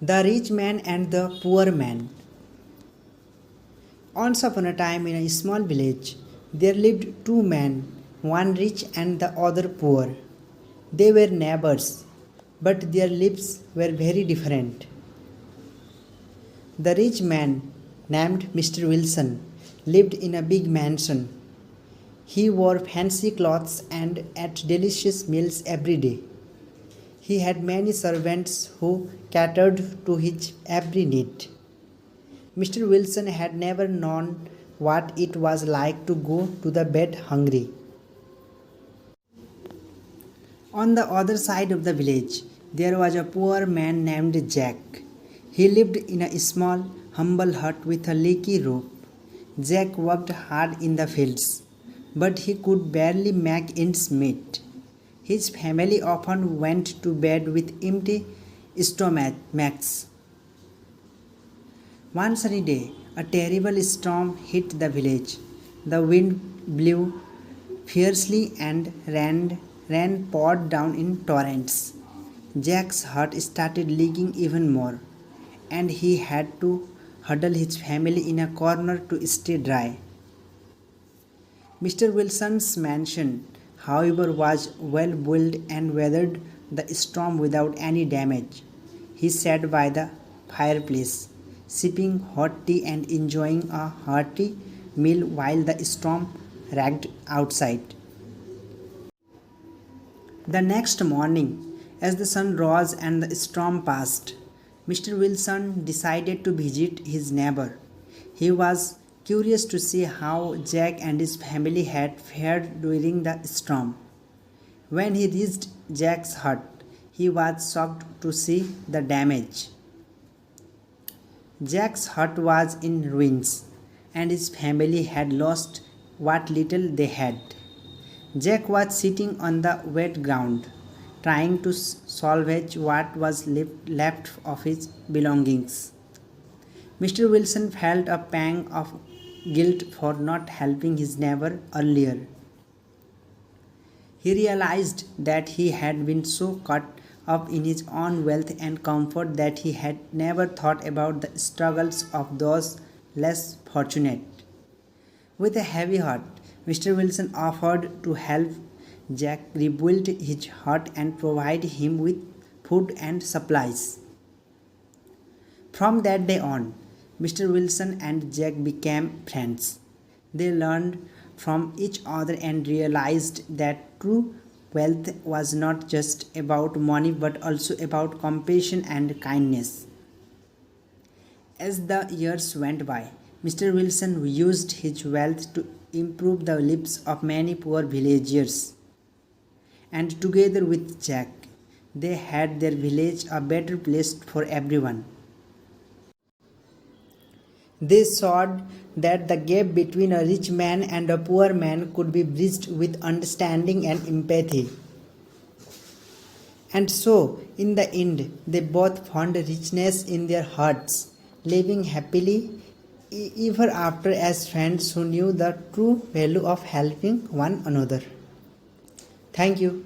The Rich Man and the Poor Man. Once upon a time in a small village, there lived two men, one rich and the other poor. They were neighbors, but their lives were very different. The rich man, named Mr. Wilson, lived in a big mansion. He wore fancy clothes and ate delicious meals every day. He had many servants who catered to his every need. Mr. Wilson had never known what it was like to go to the bed hungry. On the other side of the village, there was a poor man named Jack. He lived in a small, humble hut with a leaky roof. Jack worked hard in the fields, but he could barely make ends meet. His family often went to bed with empty stomachs. One sunny day, a terrible storm hit the village. The wind blew fiercely and rain poured down in torrents. Jack's hut started leaking even more, and he had to huddle his family in a corner to stay dry. Mr. Wilson's mansion, however, was well built and weathered the storm without any damage. He sat by the fireplace, sipping hot tea and enjoying a hearty meal while the storm raged outside. The next morning, as the sun rose and the storm passed, Mr. Wilson decided to visit his neighbor. He was curious to see how Jack and his family had fared during the storm. When he reached Jack's hut, he was shocked to see the damage. Jack's hut was in ruins, and his family had lost what little they had. Jack was sitting on the wet ground, trying to salvage what was left of his belongings. Mr. Wilson felt a pang of guilt for not helping his neighbor earlier. He realized that he had been so caught up in his own wealth and comfort that he had never thought about the struggles of those less fortunate. With a heavy heart, Mr. Wilson offered to help Jack rebuild his hut and provide him with food and supplies. From that day on, Mr. Wilson and Jack became friends. They learned from each other and realized that true wealth was not just about money but also about compassion and kindness. As the years went by, Mr. Wilson used his wealth to improve the lives of many poor villagers. And together with Jack, they had their village a better place for everyone. They showed that the gap between a rich man and a poor man could be bridged with understanding and empathy. And so, in the end, they both found richness in their hearts, living happily ever after as friends who knew the true value of helping one another. Thank you.